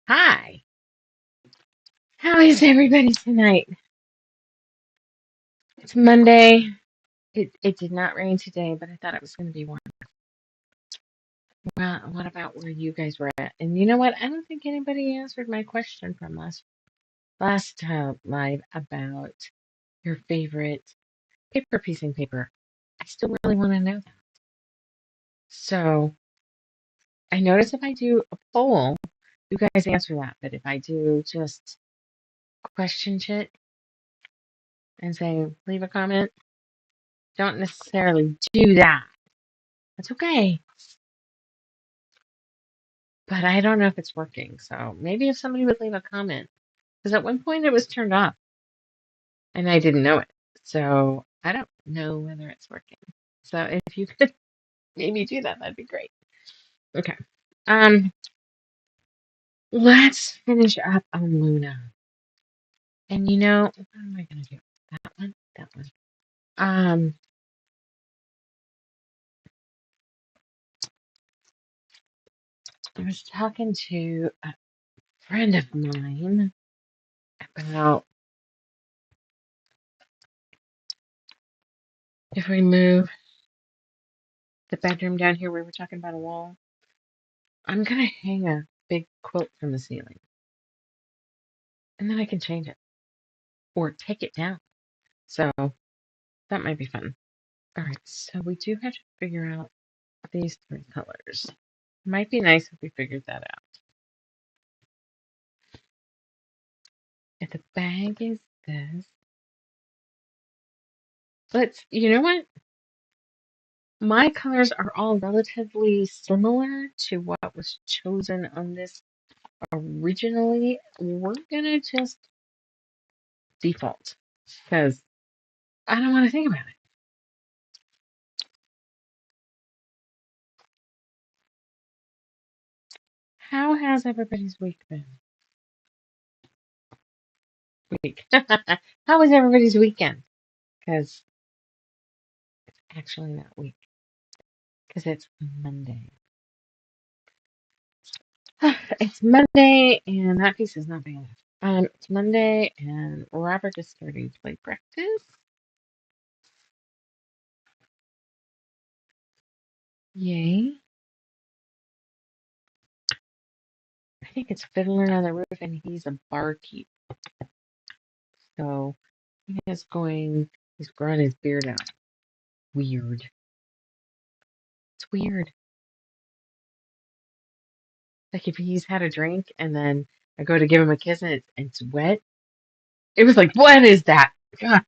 Hi, how is everybody tonight? It's Monday. It did not rain today, but I thought it was going to be warm. Well, what about where you guys were at? And you know what? I don't think anybody answered my question from last live about your favorite paper piecing paper. I still really want to know that. So I notice if I do a poll, you guys answer that. But if I do just question chit and say leave a comment, don't necessarily do that. That's okay. But I don't know if it's working. So maybe if somebody would leave a comment, because at one point it was turned off and I didn't know it. So I don't know whether it's working. So if you could maybe do that, that'd be great. Okay. Um, let's finish up on Luna. And what am I gonna do? That one? That one. Um, I was talking to a friend of mine about if we move the bedroom down here, we were talking about a wall. I'm gonna hang a big quilt from the ceiling, and then I can change it or take it down. So that might be fun. All right, so we do have to figure out these three colors. Might be nice if we figured that out. If the bag is this, you know what? My colors are all relatively similar to what was chosen on this originally. We're gonna just default because I don't want to think about it. How has everybody's week been? Week. How was everybody's weekend? Because it's actually not week. Because it's Monday. It's Monday, and that piece is not big enough. It's Monday, and Robert is starting to play practice. Yay. I think it's Fiddler on the Roof, and he's a barkeep. So he's growing his beard out. Weird. It's weird. Like if he's had a drink, and then I go to give him a kiss, and it's wet. It was like, what is that? God.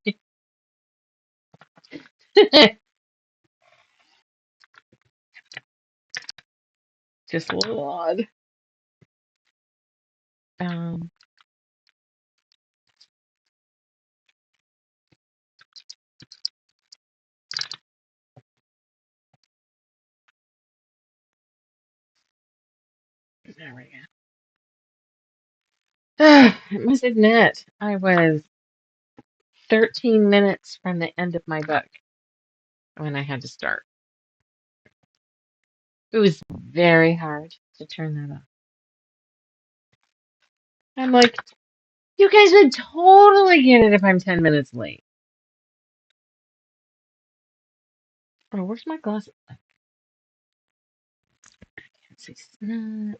Just a little odd. Um, there we go. I must admit, I was 13 minutes from the end of my book when I had to start. It was very hard to turn that off. I'm like, you guys would totally get it if I'm 10 minutes late. Oh, where's my glasses? I can't see snot.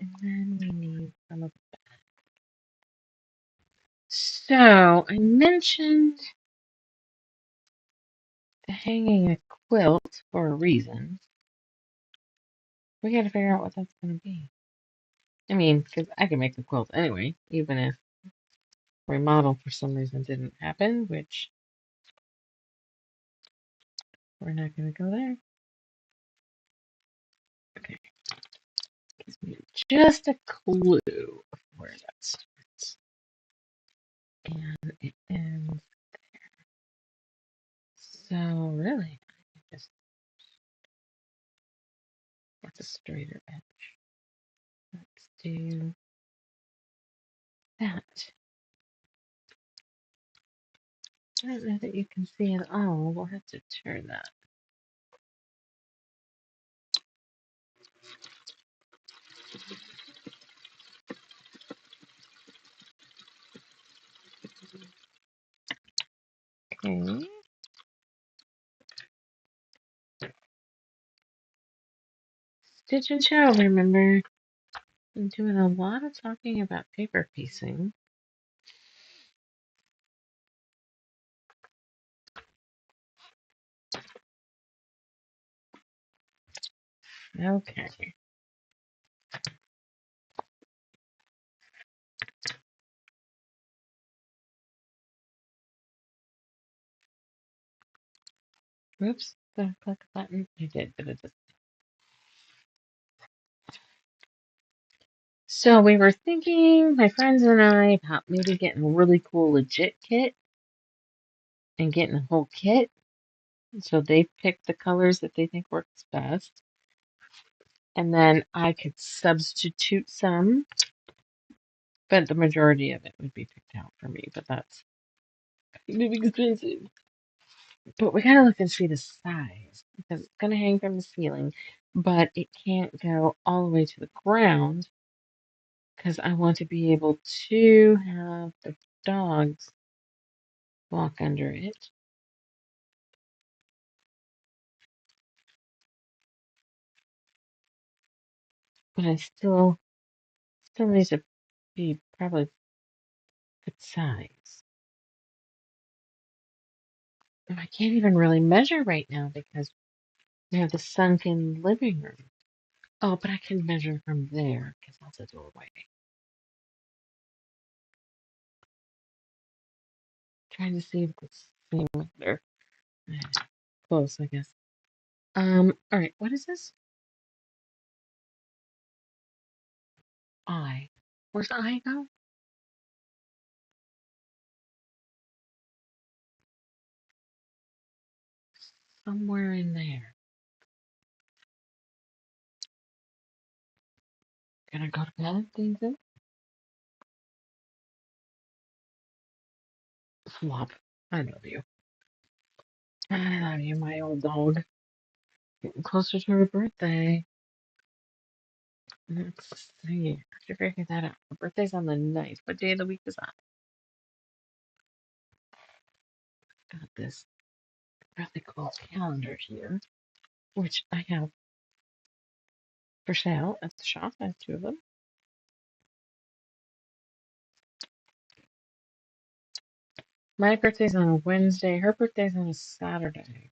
And then we need some of. So I mentioned the hanging a quilt for a reason. We got to figure out what that's going to be. I mean, because I can make the quilt anyway, even if remodel for some reason didn't happen, which we're not going to go there. Okay, gives me just a clue of where that starts. And it ends. So really, I can just what's a straighter edge? Let's do that. I don't know that you can see it all. We'll have to turn that. Okay. Stitch and show, remember? I'm doing a lot of talking about paper piecing. Okay. Oops, did I click a button? I did, but it just. So we were thinking, my friends and I, about maybe getting a really cool legit kit and getting a whole kit. So they picked the colors that they think works best. And then I could substitute some, but the majority of it would be picked out for me. But that's kind of expensive. But we gotta look and see the size because it's gonna hang from the ceiling, but it can't go all the way to the ground because I want to be able to have the dogs walk under it. But I still needs to be probably good size. And I can't even really measure right now because we have the sunken living room. Oh, but I can measure from there because that's a doorway. Trying to see if it's the same matter. Close, I guess. All right, what is this? I. Where's I go? Somewhere in there. Can I go to bed, Daisy? Flop. I love you. I love you, my old dog. Getting closer to her birthday. Let's see. I have to figure that out. Her birthday's on the 9th. What day of the week is that? Got this really cool calendar here, which I have for sale at the shop. I have two of them. My birthday's on a Wednesday. Her birthday's on a Saturday.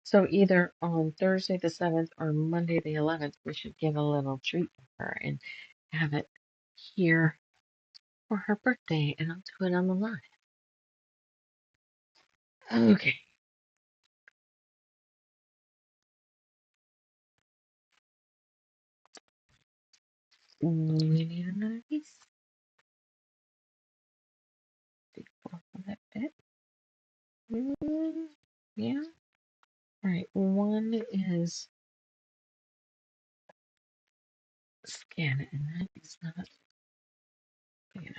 So either on Thursday the 7th or Monday the 11th, we should give a little treat to her and have it here for her birthday, and I'll do it on the live. Okay. We need another piece. For that bit. Yeah. All right. One is scan it, and that is not big enough.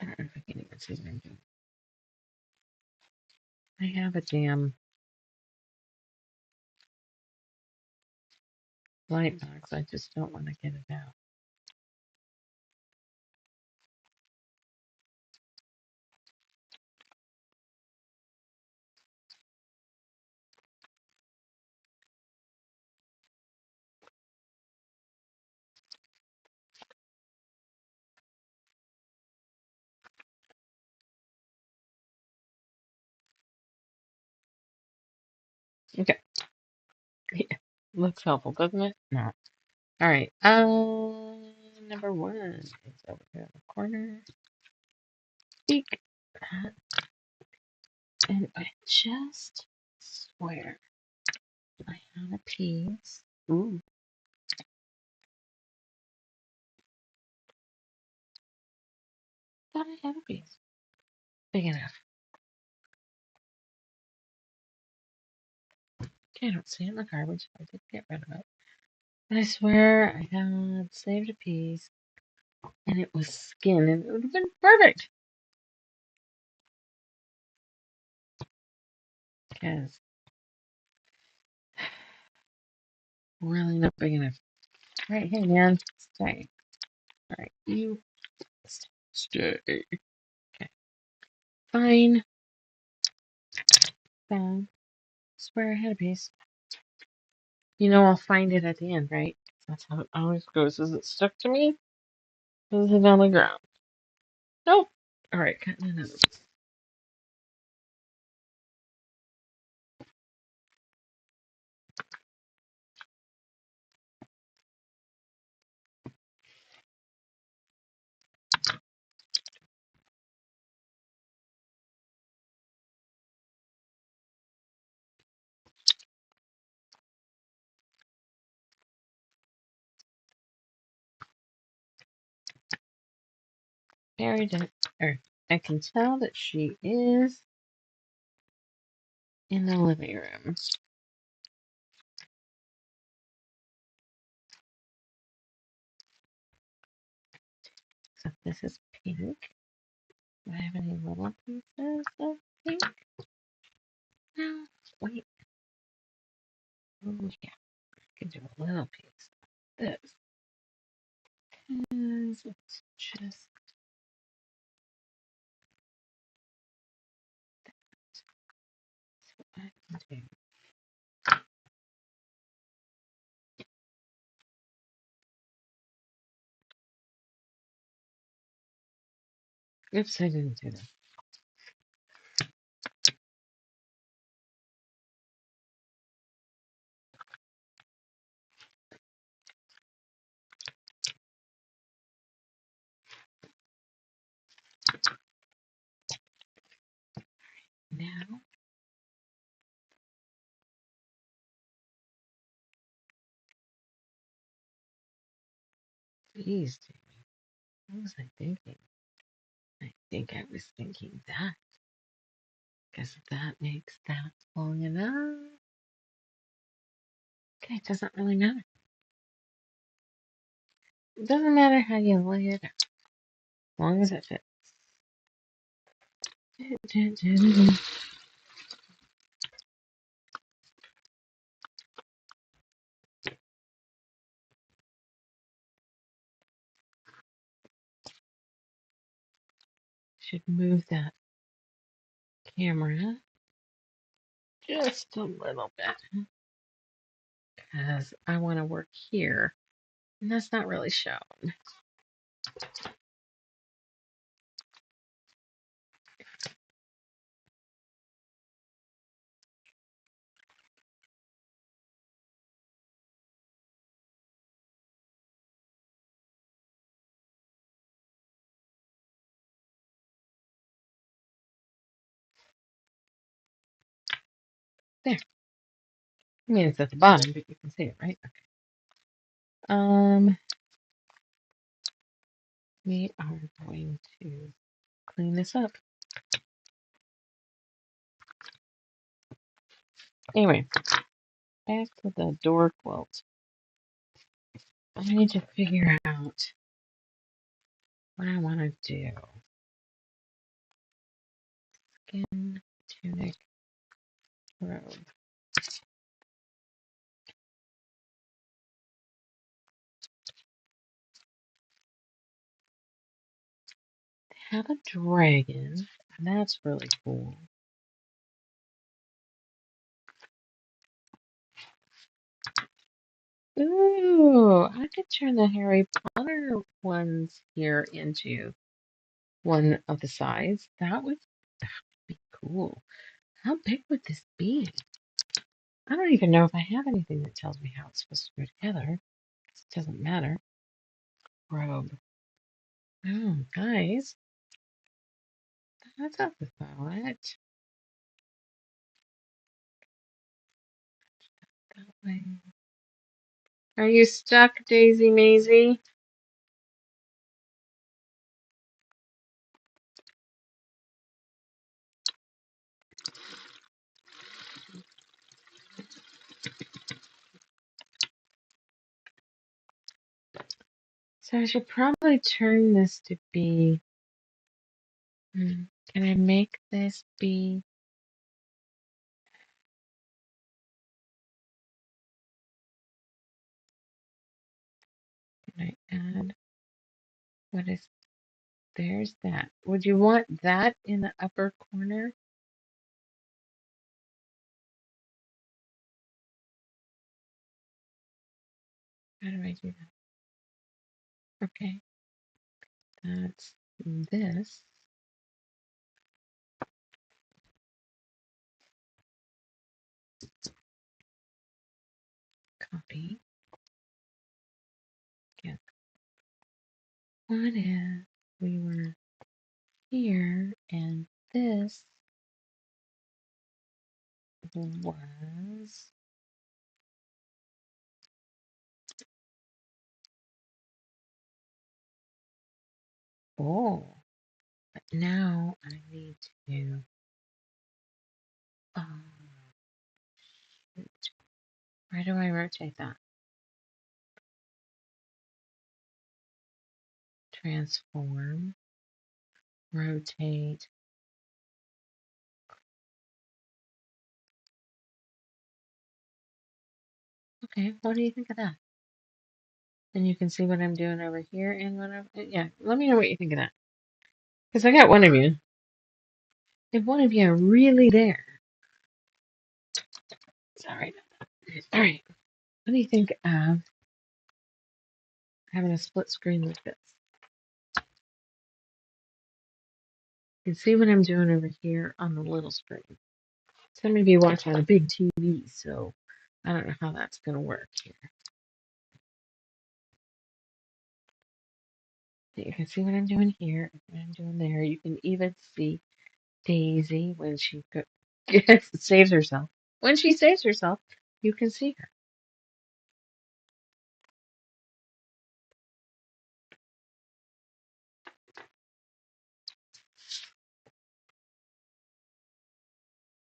I don't know if I can even see what I'm doing. I have a damn light box. I just don't want to get it out. Okay. Yeah. Looks helpful, doesn't it? No. All right. Number one is over here in the corner. Speak. And I just swear I On a piece. Ooh, thought I had a piece. Big enough. Okay, I don't see it in the garbage. I did get rid of it. But I swear I had saved a piece and it was skin and it would have been perfect. Because really not big enough. All right, hey man, stay. All right, you stay. Okay, fine. Fine. Swear I had a piece. You know I'll find it at the end, right? That's how it always goes. Is it stuck to me? Is it on the ground? Nope. All right, cutting another piece. Buried it. Or I can tell that she is in the living room. So this is pink. Do I have any little pieces of pink? No. Wait. Oh yeah, I can do a little piece of this. Because it's just what I can do. Oops, I didn't do that. Now, please, Jamie. What was I thinking? I think I was thinking that. Because that makes that long enough. Okay, it doesn't really matter. It doesn't matter how you lay it out, as long as it fits. Should move that camera just a little bit because I want to work here, and that's not really shown. There. I mean, it's at the bottom, but you can see it, right? Okay. We are going to clean this up. Anyway, back to the door quilt. I need to figure out what I want to do. Skin, tunic, robe. Have a dragon, and that's really cool. Ooh, I could turn the Harry Potter ones here into one of the sides. That would be cool. How big would this be? I don't even know if I have anything that tells me how it's supposed to go together. It doesn't matter. Robe. Oh, guys, that's up with Violet. Are you stuck, Daisy Maisie? So I should probably turn this to be. Can I make this be? Can I add? What is? There's that. Would you want that in the upper corner? How do I do that? Okay, that's this. Copy. Get. What if we were here and this was. Oh, but now I need to. Oh, shoot. Where do I rotate that? Transform, rotate. Okay, what do you think of that? And you can see what I'm doing over here and what I'm. Yeah, let me know what you think of that. Because I got one of you. If one of you are really there. Sorry. All right. What do you think of having a split screen like this? You can see what I'm doing over here on the little screen. Some of you watch on a big TV, so I don't know how that's going to work here. You can see what I'm doing here, what I'm doing there. You can even see Daisy when she saves herself. When she saves herself, you can see her.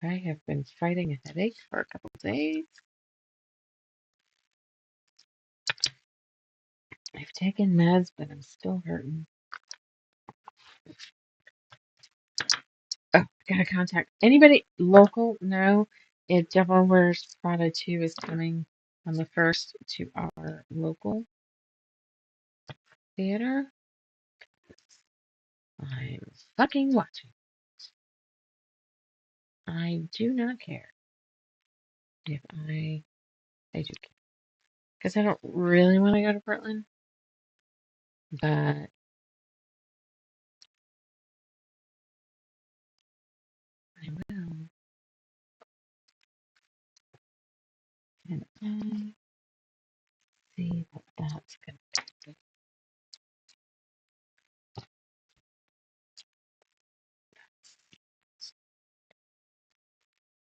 I have been fighting a headache for a couple of days. I've taken meds, but I'm still hurting. Oh, gotta contact anybody local. No, if Devil Wears Prada 2 is coming on the 1st to our local theater. I'm fucking watching. I do not care if I do care. Because I don't really want to go to Portland, but I will. And I see what that's going to be.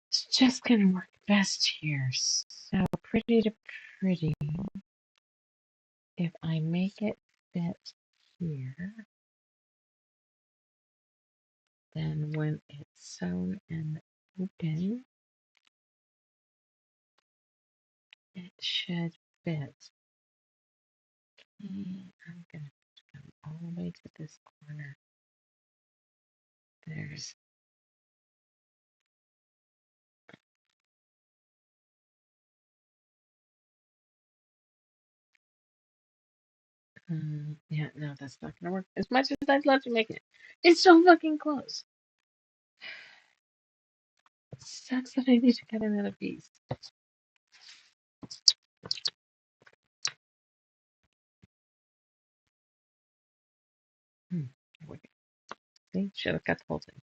It's just going to work best here. So pretty to pretty. If I make it fit here, then when it's sewn and open, it should fit. I'm going to come all the way to this corner. There's yeah, no, that's not gonna work. As much as I'd love to make it, it's so fucking close. It sucks that I need to cut another piece. Wait, see, should have cut the whole thing.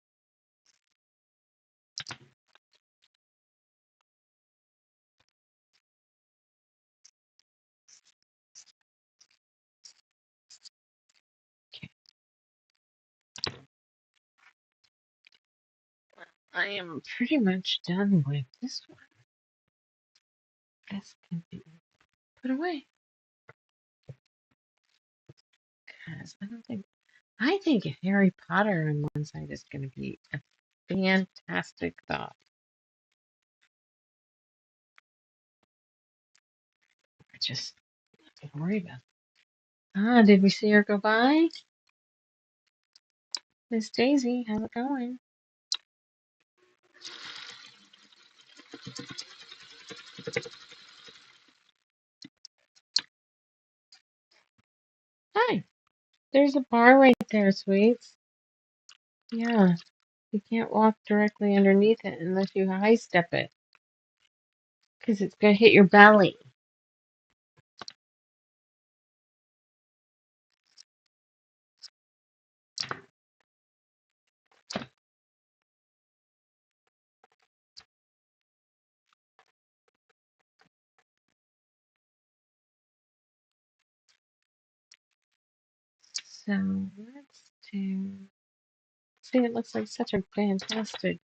Okay, I am pretty much done with this one. this can be put away. Because I think Harry Potter on one side is going to be a fantastic thought. I just don't worry about it. Ah, did we see her go by? Miss Daisy, how's it going? Hi, there's a bar right there, sweets. Yeah, you can't walk directly underneath it unless you high step it, because it's going to hit your belly. So let's do. See, it looks like such a fantastic,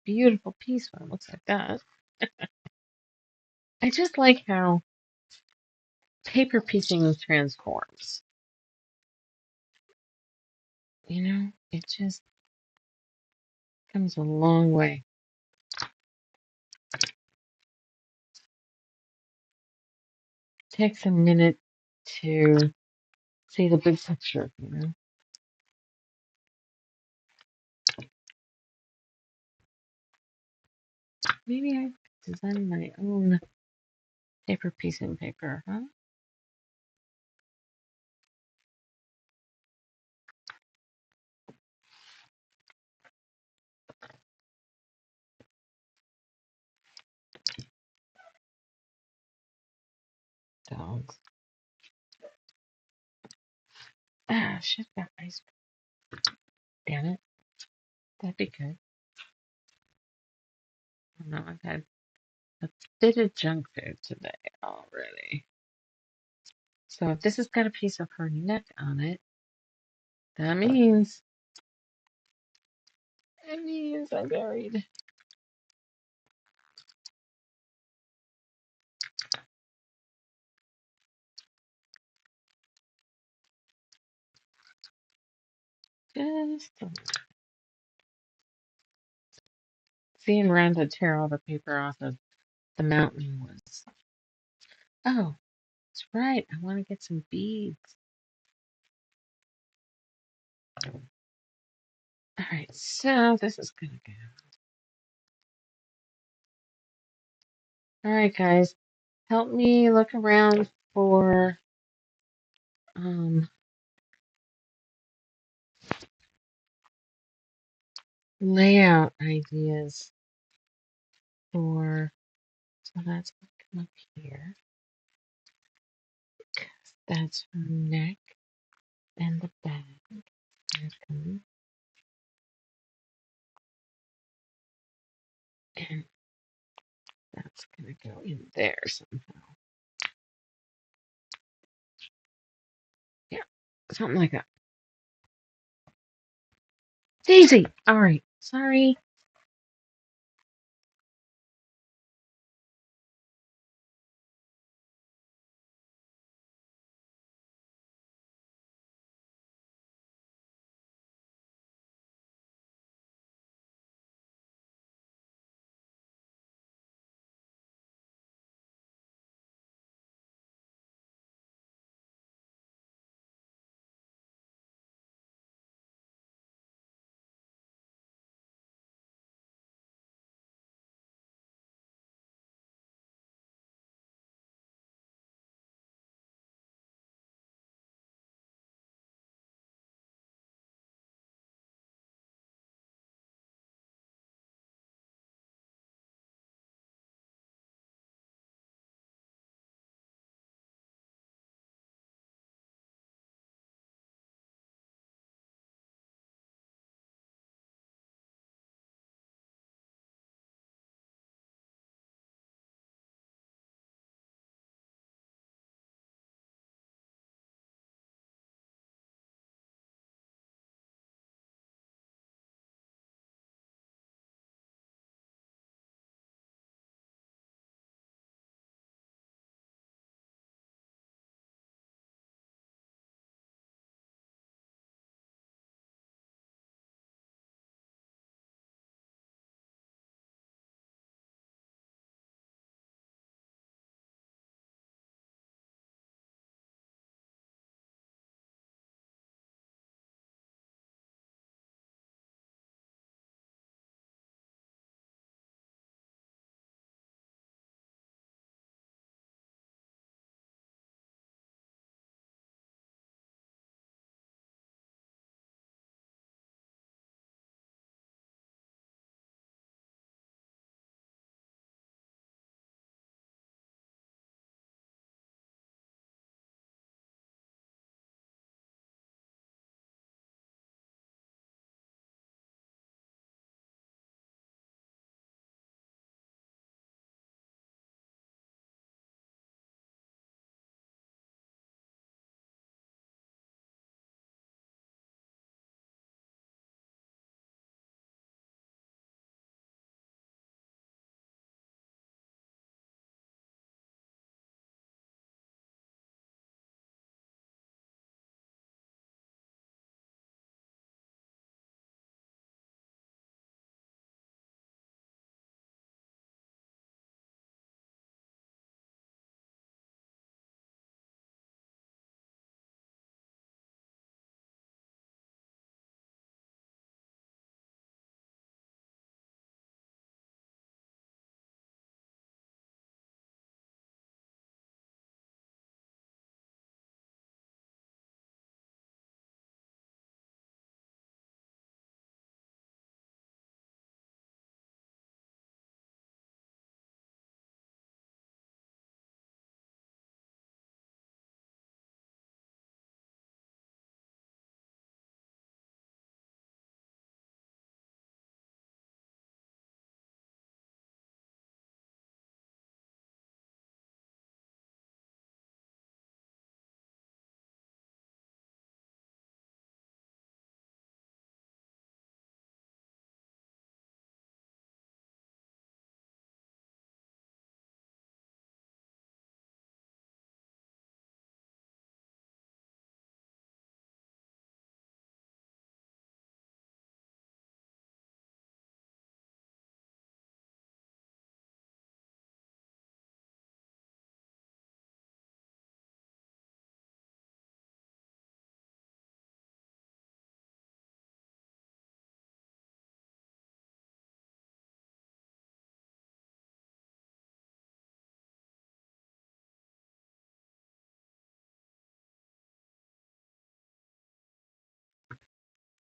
beautiful piece when it looks like that. I just like how paper piecing transforms. You know, it just comes a long way. Takes a minute to see the big picture, you know. Maybe I design my own paper piecing paper, huh? Dogs. Ah, shit, got ice. Damn it. That'd be good. No, I've had a bit of junk food today already. So if this has got a piece of her neck on it, that means I'm buried. Just seeing Rhonda tear all the paper off of the mountain was. Oh, that's right. I want to get some beads. All right, so this is gonna go. All right, guys, help me look around for um, layout ideas for. So that's gonna come up here. That's her neck and the back. And that's gonna go in there somehow. Yeah, something like that. Daisy! Alright, sorry.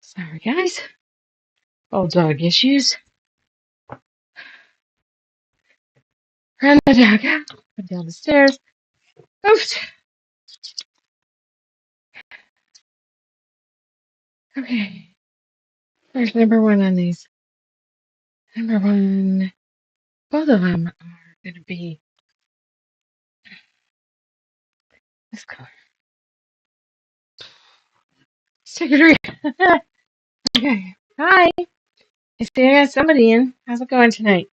Sorry, guys. Old dog issues. Run the dog out. Come down the stairs. Oops. Okay. There's number one on these. Number one. Both of them are going to be this color. Let's take a drink. Okay. Hi. I see I got somebody in. How's it going tonight?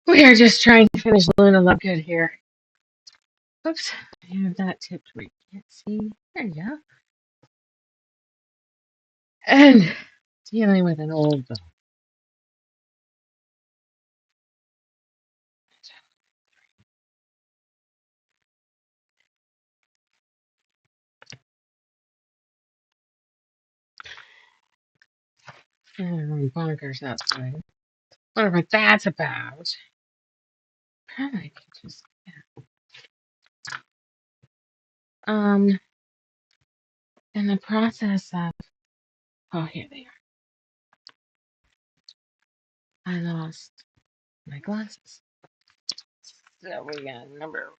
We are just trying to finish Luna Lovegood here. Oops. I have that tipped where you can't see. There you go. And dealing with an old dog. And bonkers outside. Wonder what that's about. Probably could just in the process of oh here they are. I lost my glasses. So we got number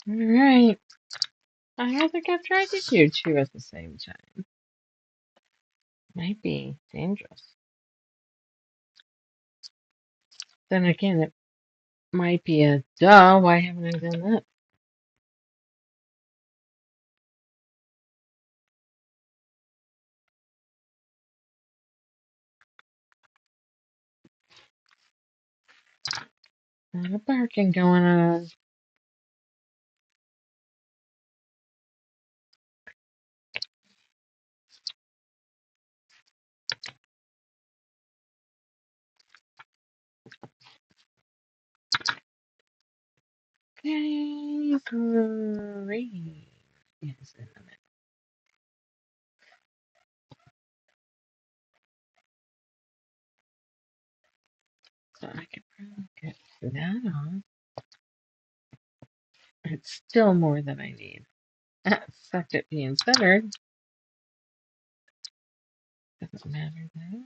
alright. I don't think I've tried to do two at the same time. Might be dangerous. Then again it might be a duh, why haven't I done that? Not a barking going on. Okay, great. Yes, in a minute. So I could probably get that on. It's still more than I need. Except it being centered. Doesn't matter though.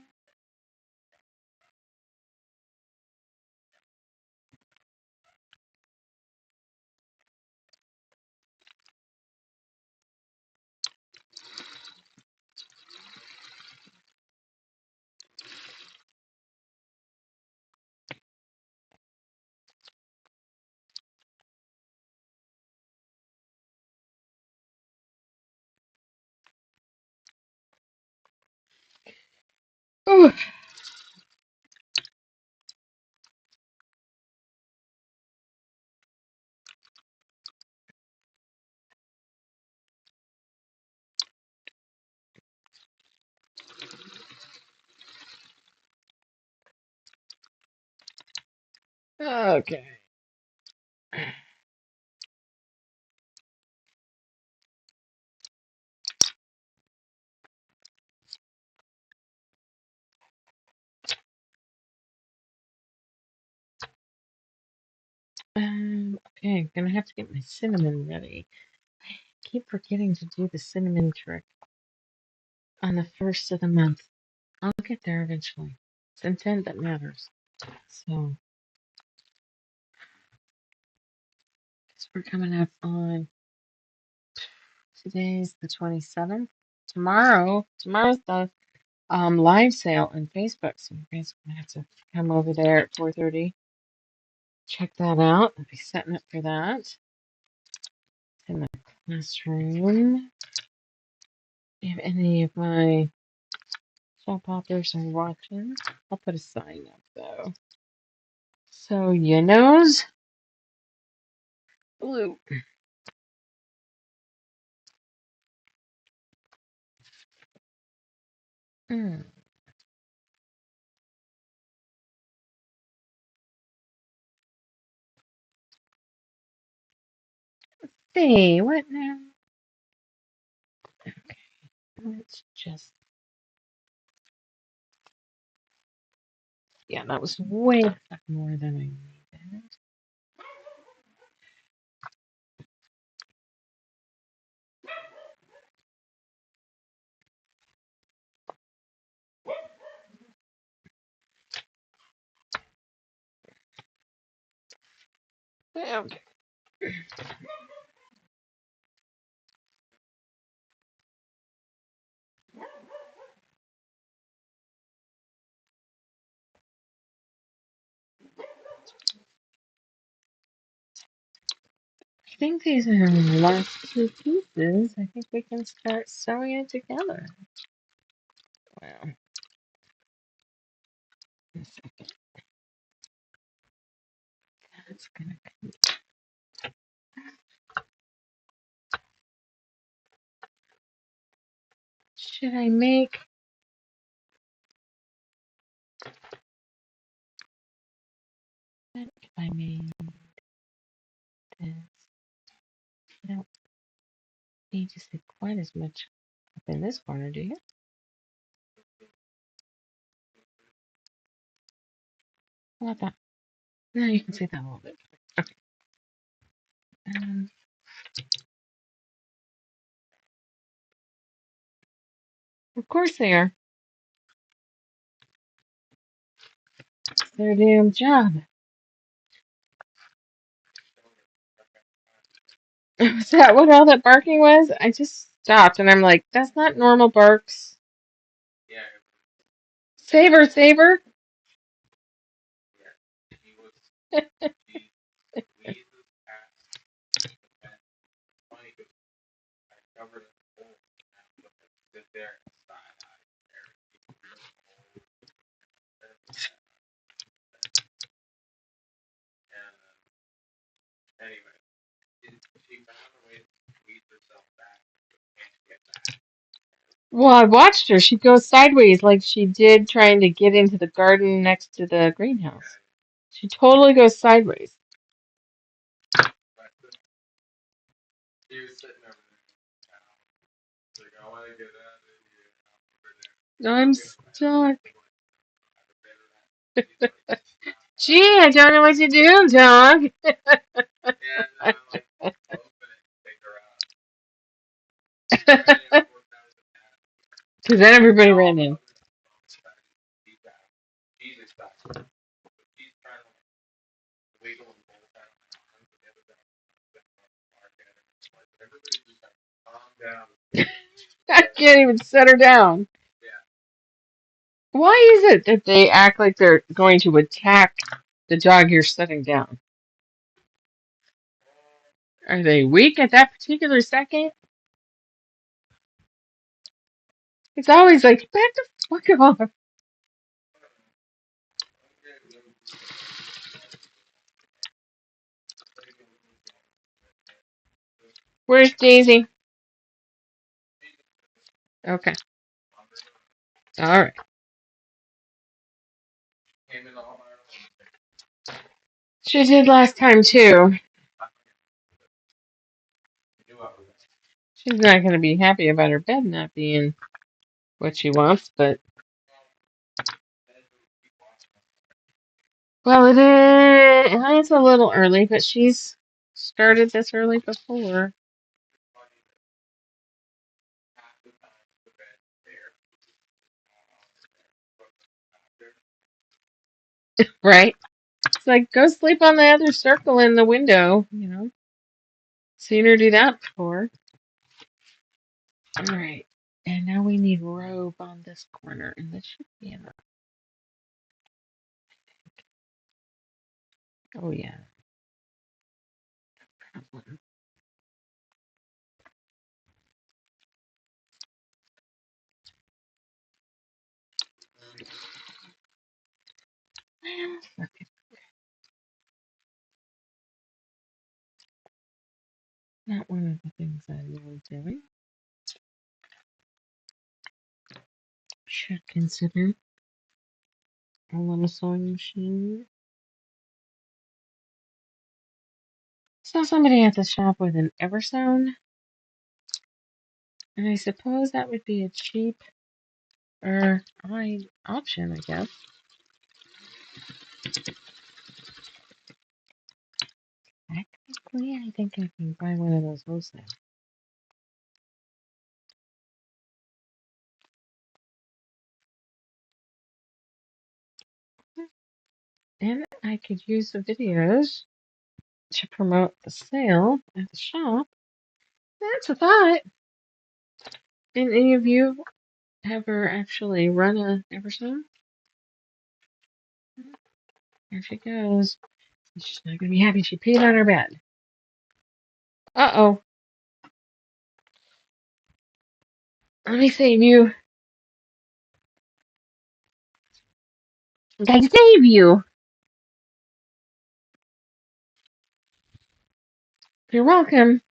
Ooh. Okay. Okay, I'm gonna have to get my cinnamon ready. I keep forgetting to do the cinnamon trick on the first of the month. I'll get there eventually. It's intent that matters. So, we're coming up on today's the 27th. Tomorrow's the live sale on Facebook. So you guys are gonna have to come over there at 4:30. Check that out. I'll be setting up for that in the classroom. If any of my shop hoppers are watching, I'll put a sign up though. So you knows blue. Mm. see, what now? Okay, let's just. Yeah, that was way the fuck more than I needed. Okay. I think these are the last two pieces. I think we can start sewing it together. Well, a second. That's gonna. Should I make? What if I made this? You don't need to see quite as much up in this corner, do you? How about that? No, you can see that a little bit. Okay. Um, of course they are. It's their damn job. Is that what all that barking was? I just stopped and I'm like, that's not normal barks. Saver, saver. Well, I watched her. She goes sideways like she did trying to get into the garden next to the greenhouse. She totally goes sideways. I'm stuck. Gee, I don't know what to do, dog. Because then everybody ran in. I can't even set her down. Why is it that they act like they're going to attack the dog you're setting down? Are they weak at that particular second? It's always like, back the fuck off. Where's Daisy? Okay. All right. She did last time too. She's not going to be happy about her bed not being what she wants, but well, it is. It's a little early, but she's started this early before, right? It's like go sleep on the other circle in the window. Seen her do that before. All right, and now we need robe on this corner, and this should be enough. Oh yeah. Not one of the things I love doing. Should consider a little sewing machine. Saw somebody at the shop with an Everstone, and I suppose that would be a cheap or high option, I guess. Technically, I think I can buy one of those wholesale. And I could use the videos to promote the sale at the shop. That's a thought. And any of you ever actually run a Everstone? There she goes. She's not going to be happy she peed on her bed. Uh-oh. Let me save you. I save you. You're welcome.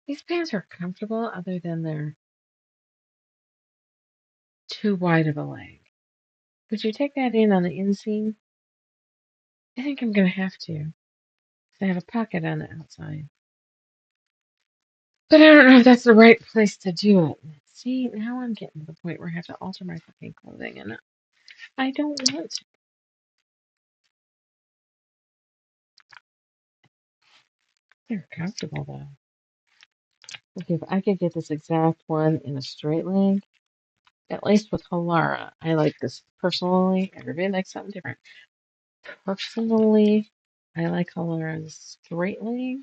These pants are comfortable other than they're too wide of a leg. Would you take that in on the inseam? I think I'm going to have to. I have a pocket on the outside. But I don't know if that's the right place to do it. See, now I'm getting to the point where I have to alter my fucking clothing, and I don't want to. They're comfortable, though. Okay, if I could get this exact one in a straight leg, at least with Halara, I like this personally. Everybody likes something different. Personally, I like Halara's straight leg.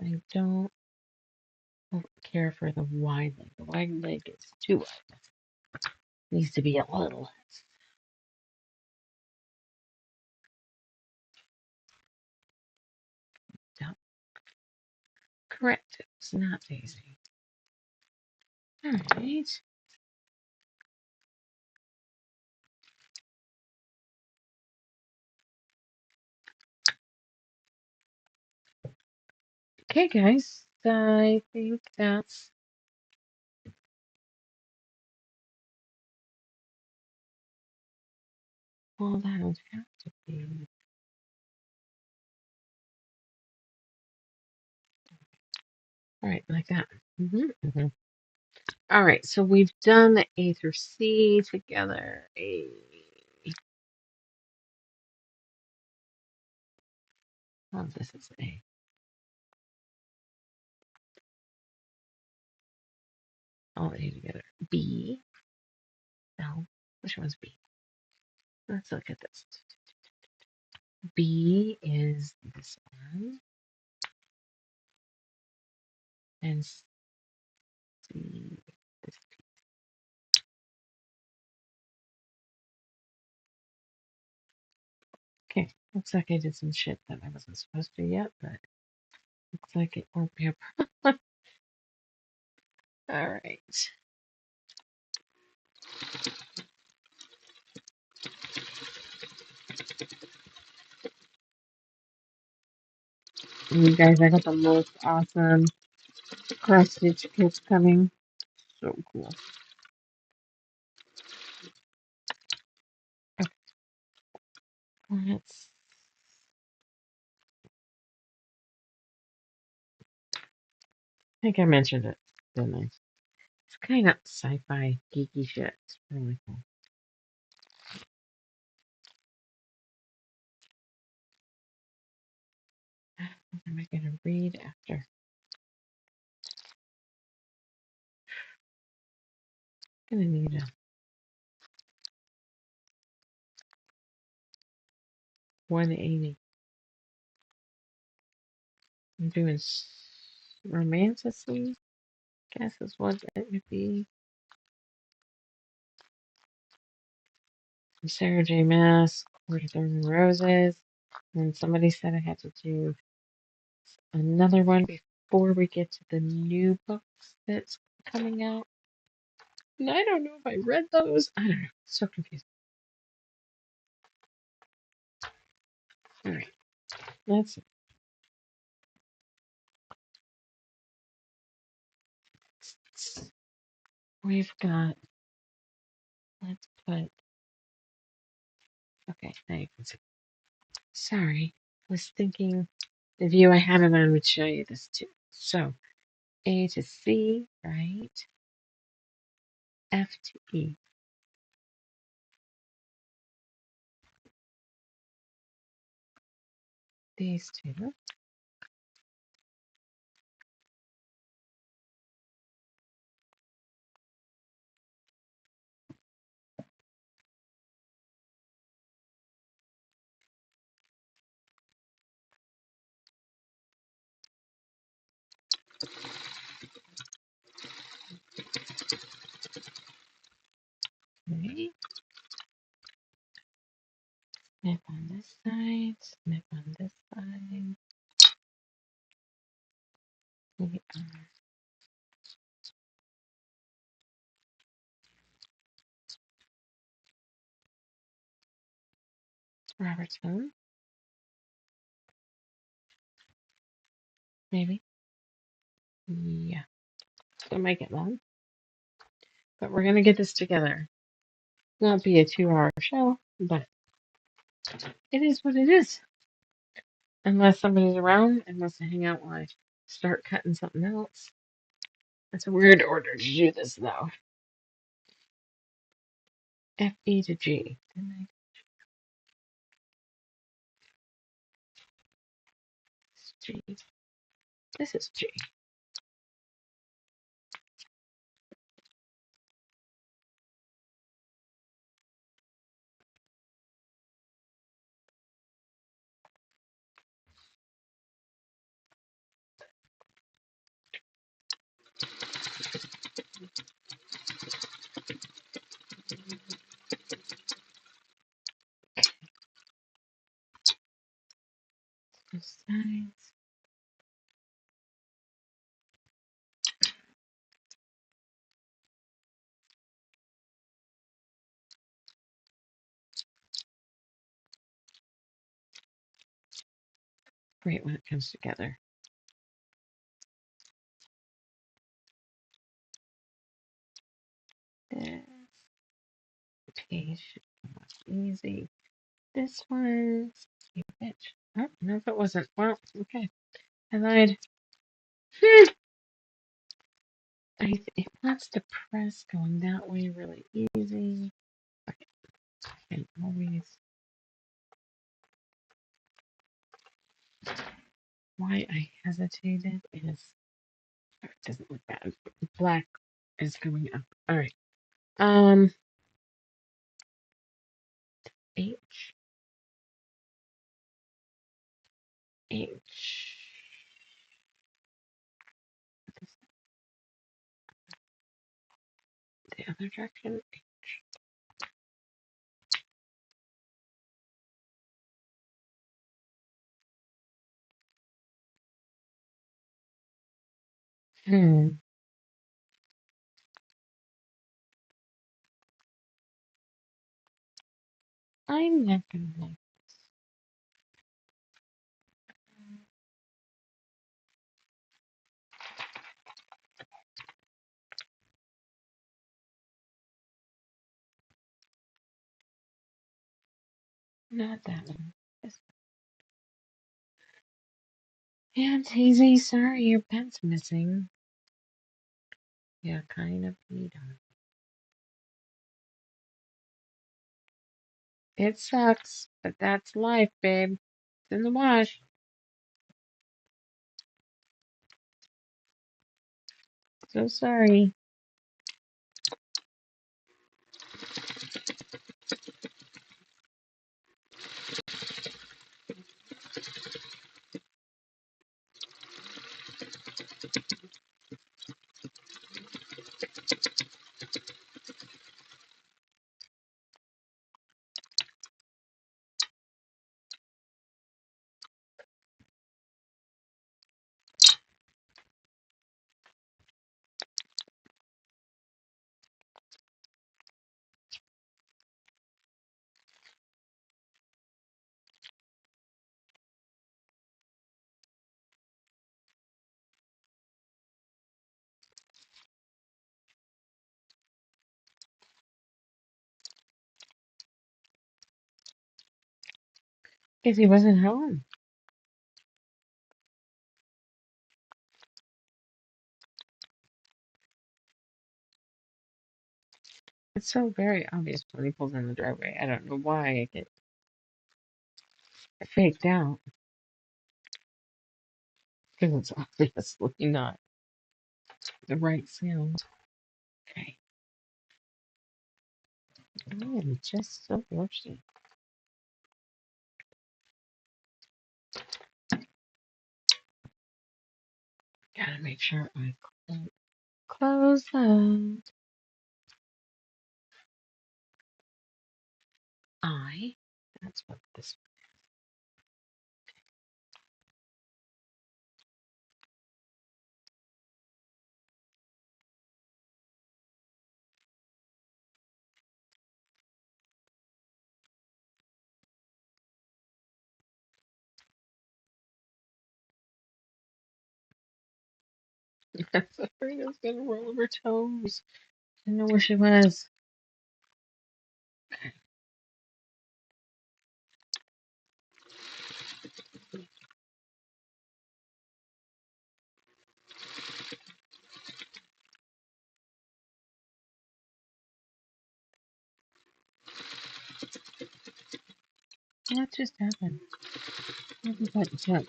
I don't care for the wide leg. The wide leg is too wide. Needs to be a little less. Don't correct. It's not Daisy. All right. Okay, guys. I think that's all that would have to be. All right, like that. All right, so we've done the A through C together. A. Oh, this is A. All A together. B. No, which one's B? Let's look at this. B is this one, and C this. Okay, looks like I did some shit that I wasn't supposed to yet, but looks like it won't be a problem. All right. You guys, I got the most awesome cross stitch kits coming. So cool. Okay, let's. I think I mentioned it, didn't I? It's kind of sci-fi geeky shit. It's really cool. What am I gonna read after? I'm gonna need a 180. I'm doing romanticy. Guess is what it would be. From Sarah J. Maas, Court of Thorns and Roses. And somebody said I had to do another one before we get to the new books that's coming out. And I don't know if I read those. I don't know. So confused. All right. Let's see. We've got, let's put, okay, now you can see. Sorry, I was thinking the view I had it on would show you this too. So, A to C, right? F to E. These two. Okay. Snip on this side, snip on this side. We are Robertson, maybe. Yeah, it might get long, but we're gonna get this together. Won't be a 2-hour show, but it is what it is. Unless somebody's around and wants to hang out while I start cutting something else. That's a weird order to do this, though. F, E to G. G. This is G. Both sides. Great when it comes together. This page was easy. This one, you bitch. Oh, no, if it wasn't. Well, okay. I lied. It wants to press going that way really easy. Okay. And always. Why I hesitated is it doesn't look bad. Black is coming up. All right. H H. The other direction. Hmm. I'm not gonna like not that one. Yeah, Daisy, sorry your pen's missing. Yeah, kind of need on. It sucks, but that's life, babe. It's in the wash. So sorry. Because he wasn't home. It's so very obvious when he pulls in the driveway. I don't know why I get faked out. Because it's obviously not the right sound. Okay. I am just so thirsty. Gotta make sure I close the eye. That's what this. I'm afraid I was gonna roll over toes. I didn't know where she was. What just happened? What was that jump?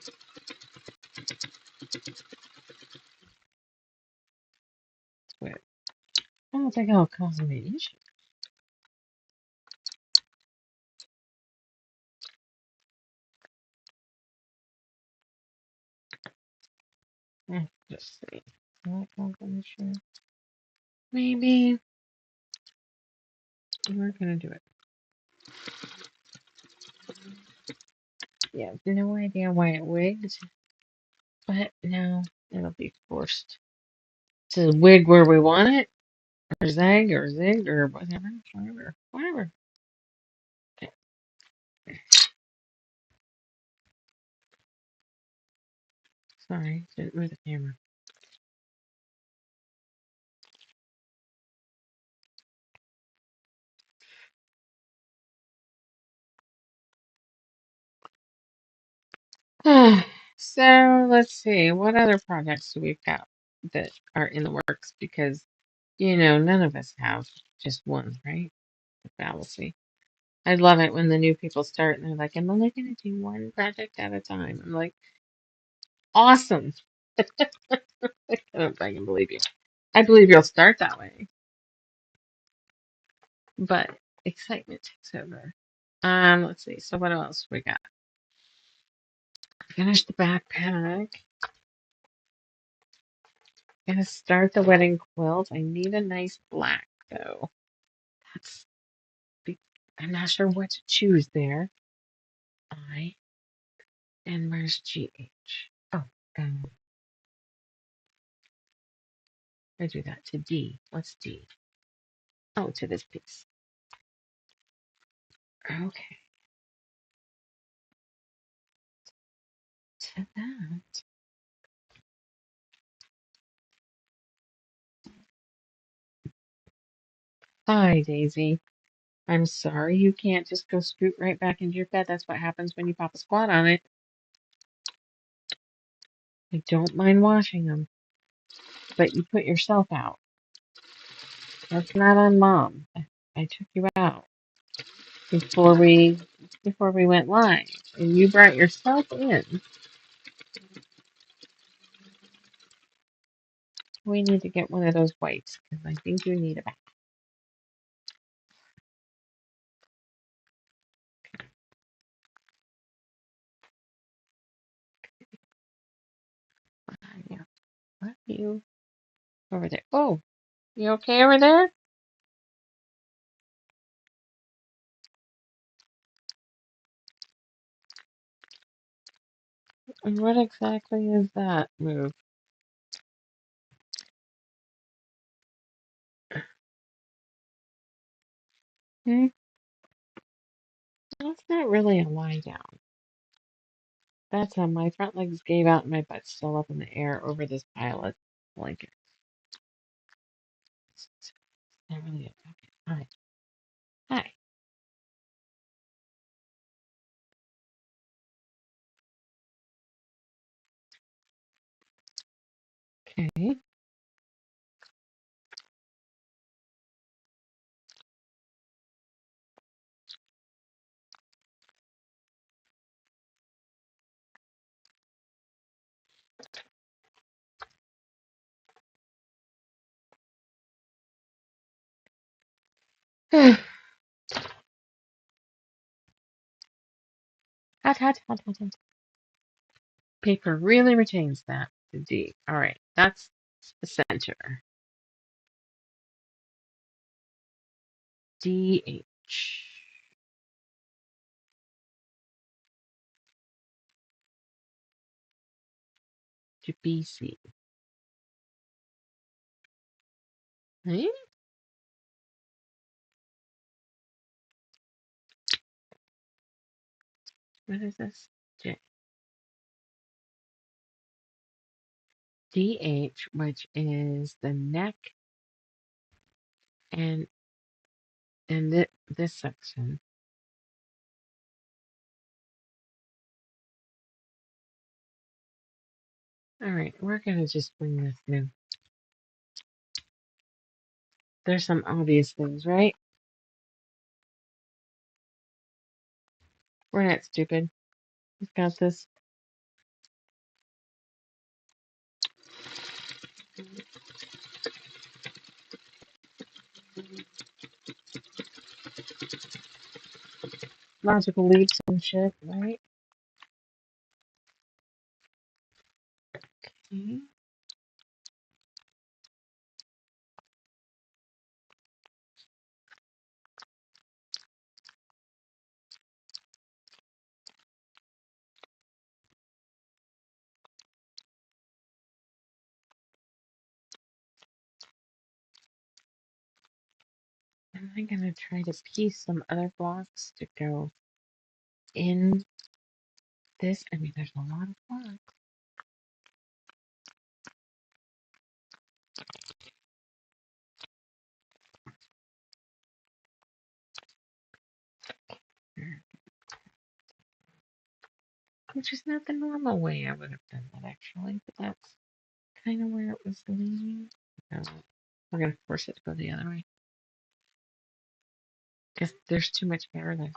Weird. I don't think I'll cause any issue. Just see. Will it cause an issue? Maybe. We're gonna do it. Yeah, no idea why it wigged, but now it'll be forced to wig where we want it, or zag, or zig, or whatever. Okay. Sorry, didn't move the camera. So let's see, what other projects do we got that are in the works? Because none of us have just one, right? The fallacy. I love it when the new people start and they're like, "I'm only going to do one project at a time." I'm like, "Awesome!" I don't fucking believe you. I believe you'll start that way, but excitement takes over. Let's see. So what else we got? Finish the backpack. Gonna start the wedding quilt. I need a nice black though. That's be- I'm not sure what to choose there. I and where's GH? Oh, I do that to D. What's D? Oh, to this piece. Okay, to that. Hi, Daisy. I'm sorry you can't just go scoot right back into your bed. That's what happens when you pop a squat on it. I don't mind washing them, but you put yourself out. That's not on mom. I took you out before we before we went live, and you brought yourself in. We need to get one of those wipes because I think you need a bath. Yeah, what you over there? Oh, you okay over there? And what exactly is that move? Hmm? That's not really a lie down. That's how my front legs gave out and my butt's still up in the air over this pile of blankets. It's not really a okay. Hi. Hi. Okay. Hot, hot, hot, hot, hot. Paper really retains that. The D. All right, that's the center. DH to BC. Right? What is this? DH, which is the neck and this section. All right, we're gonna just wing this now. There's some obvious things, right? We're not stupid. We've got this. Logical leaps and shit, right? Okay. And I'm gonna try to piece some other blocks to go in this. I mean, there's a lot of blocks. Which is not the normal way I would have done that, actually, but that's kind of where it was leaning. No, we're going to force it to go the other way. Because there's too much hair there.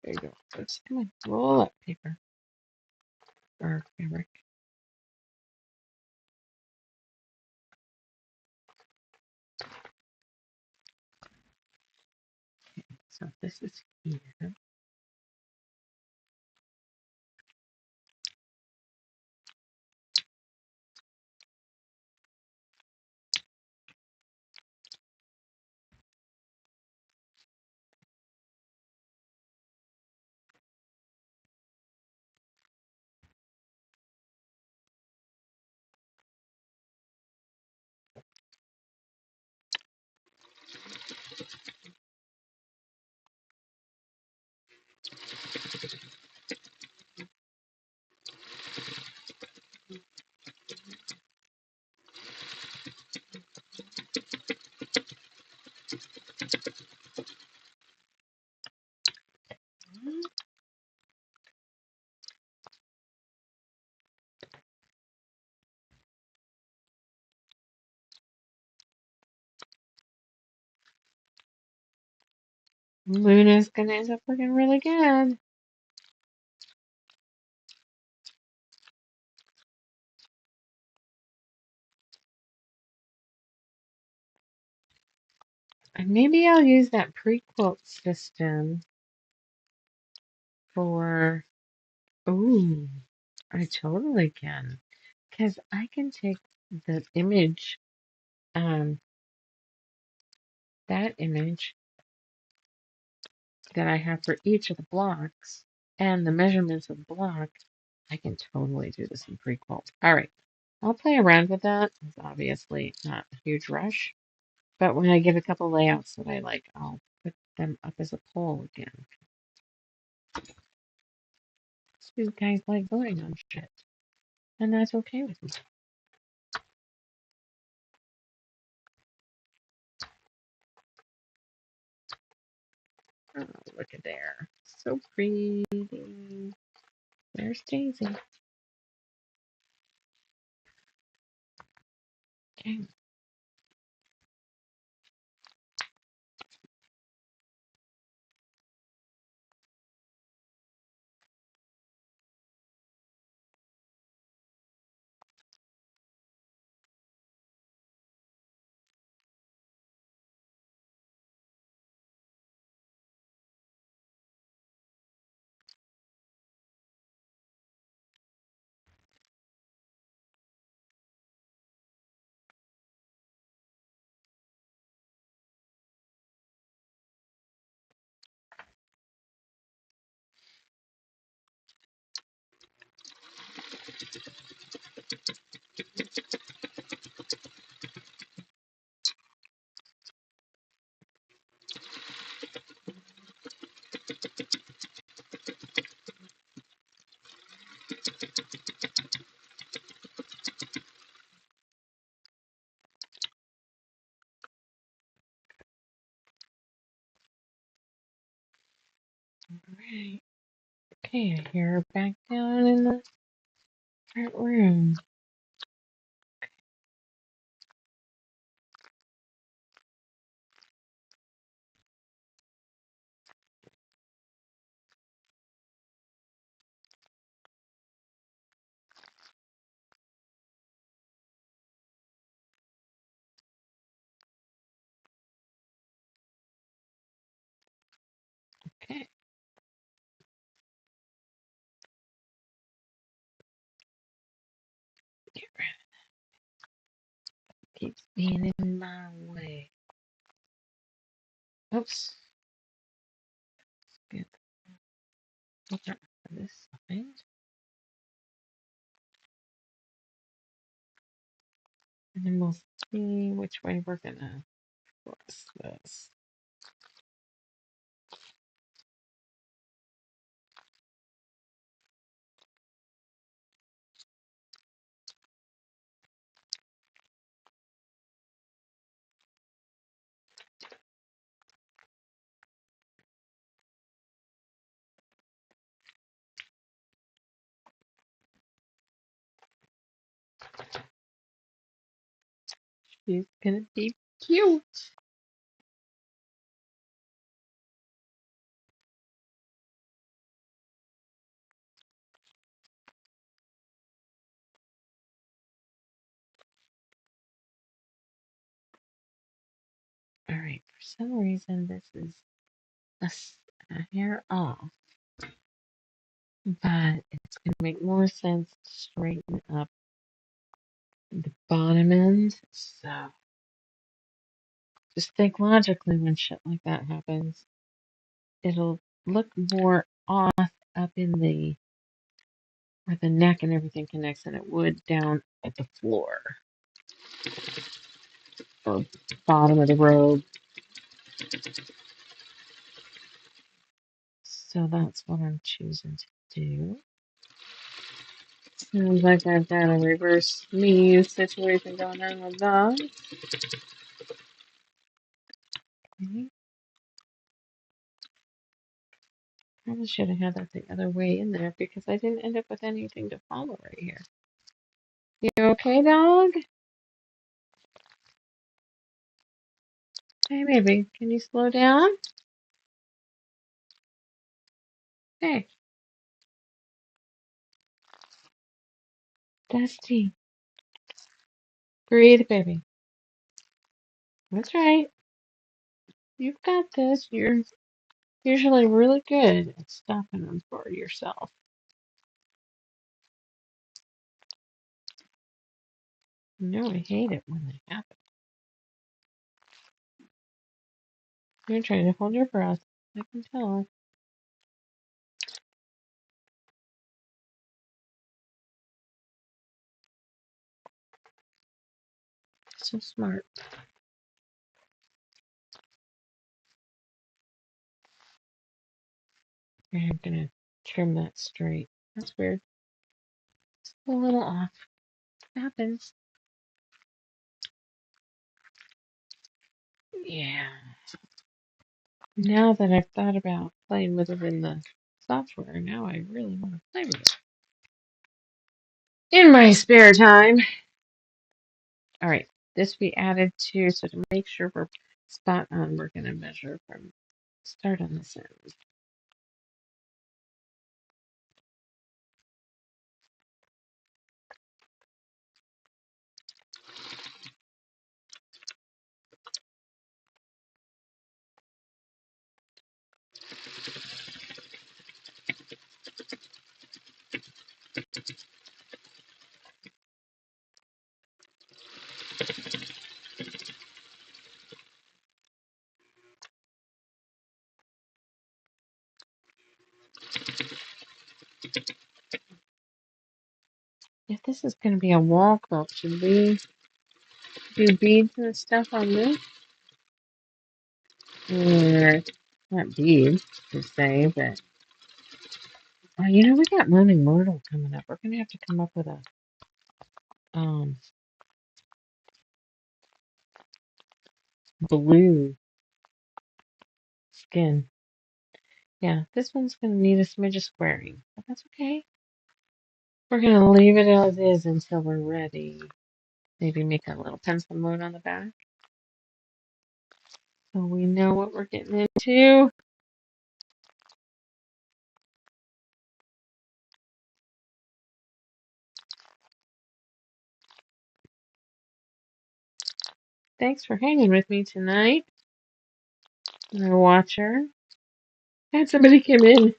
There you go. Let's come on, roll up paper or fabric. So this is here. Luna's going to end up looking really good. And maybe I'll use that pre-quilt system for... Ooh, I totally can. Because I can take the image, um, that image that I have for each of the blocks and the measurements of the block, I can totally do this in pre-quilt. All right, I'll play around with that. It's obviously not a huge rush, but when I get a couple layouts that I like, I'll put them up as a poll again. These guys like voting on shit, and that's okay with me. Oh, look at there. So pretty. There's Daisy. Okay. Alright. Okay, I hear her back down in the front room. Okay. Get rid of it. Keeps being in my way. Oops. Get that for this side. And then we'll see which way we're gonna force this. She's gonna be cute. Alright, for some reason this is a hair off, but it's gonna make more sense to straighten up the bottom end. So just think logically when shit like that happens. It'll look more off up in the where the neck and everything connects than it would down at the floor or bottom of the robe. So that's what I'm choosing to do. Sounds like I've got a reverse me situation going on with that. Okay. Probably should have had that the other way in there because I didn't end up with anything to follow right here. You okay, dog? Hey, baby, can you slow down? Hey, Dusty, breathe, baby. That's right. You've got this. You're usually really good at stopping them for yourself. No, I hate it when they happen. You're trying to hold your breath. I can tell. So smart. I'm gonna trim that straight. That's weird. It's a little off. It happens. Yeah. Now that I've thought about playing with it in the software, now I really want to play with it. In my spare time. All right. This we added to, so to make sure we're spot on, we're going to measure from start on this end. If this is going to be a wall quilt, should we do beads and stuff on this? Or not beads per se, but we got Moaning Myrtle coming up. We're going to have to come up with a um blue skin. Yeah, this one's going to need a smidge of squaring, but that's okay. We're going to leave it as is until we're ready. Maybe make a little pencil note on the back so we know what we're getting into. Thanks for hanging with me tonight. Our watcher. I had somebody come in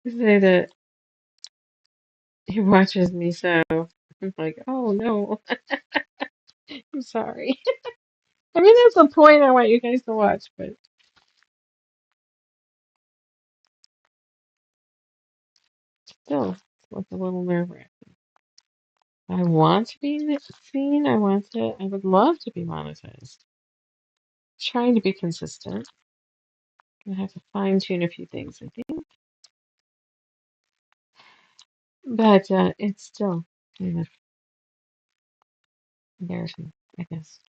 to say that he watches me, so I'm like, oh no, I'm sorry. I mean, that's the point. I want you guys to watch, but still, it's like a little nerve-wracking. I want to be seen. I would love to be monetized. Trying to be consistent. I have to fine-tune a few things, I think. But it's still kind of embarrassing, I guess.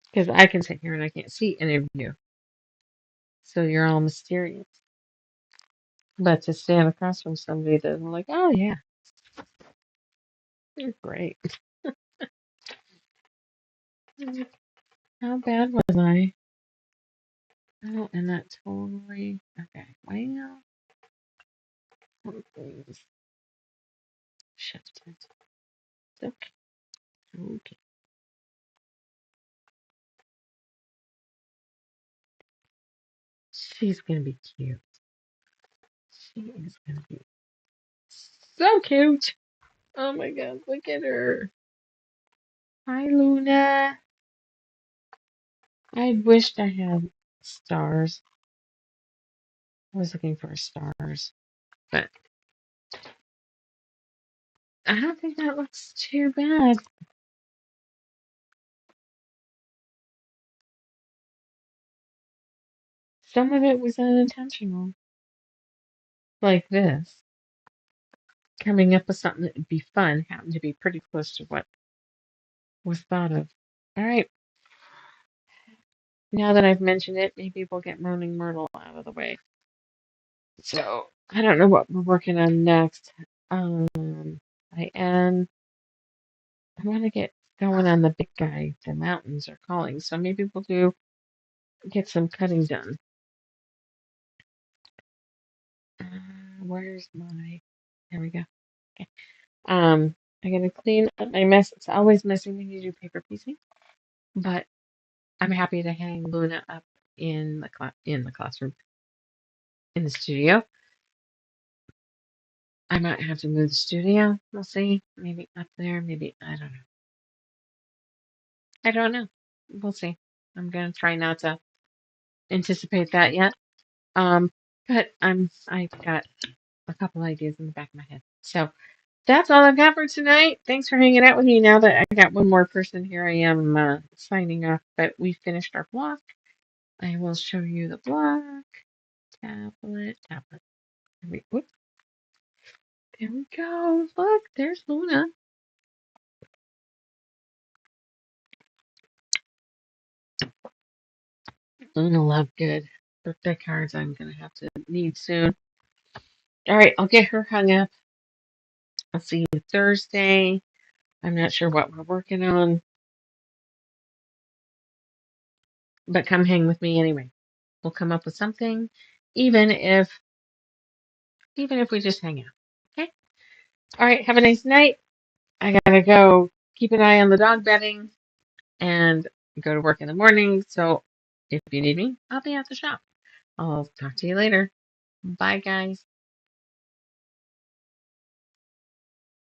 Because I can sit here and I can't see any of you. So you're all mysterious. But to stand across from somebody that I'm like, oh yeah, you're great. How bad was I? Oh, and that totally okay. Well, please shift it. Okay. Okay. She's gonna be cute. She is gonna be so cute. Oh my god, look at her. Hi, Luna. I wished I had stars. I was looking for stars, but I don't think that looks too bad. Some of it was unintentional, like this. Coming up with something that would be fun happened to be pretty close to what was thought of. All right, now that I've mentioned it, maybe we'll get Moaning Myrtle out of the way. So I don't know what we're working on next. I am. I want to get going on the big guy. The mountains are calling, so maybe we'll get some cutting done. Where's my? There we go. Okay. I gotta clean up my mess. It's always messy when you do paper piecing, but I'm happy to hang Luna up in the classroom in the studio. I might have to move the studio. We'll see. Maybe up there. Maybe I don't know. I don't know. We'll see. I'm gonna try not to anticipate that yet. Um, but I've got a couple ideas in the back of my head. So that's all I've got for tonight. Thanks for hanging out with me. Now that I got one more person here, I am signing off. But we finished our block. I will show you the block. Tablet. Whoop. There we go. Look, there's Luna. Luna Lovegood. Birthday cards I'm going to have to need soon. All right, I'll get her hung up. I'll see you Thursday. I'm not sure what we're working on, but come hang with me anyway. We'll come up with something, even if we just hang out. Okay? All right, have a nice night. I gotta go keep an eye on the dog bedding and go to work in the morning. So if you need me, I'll be at the shop. I'll talk to you later. Bye, guys.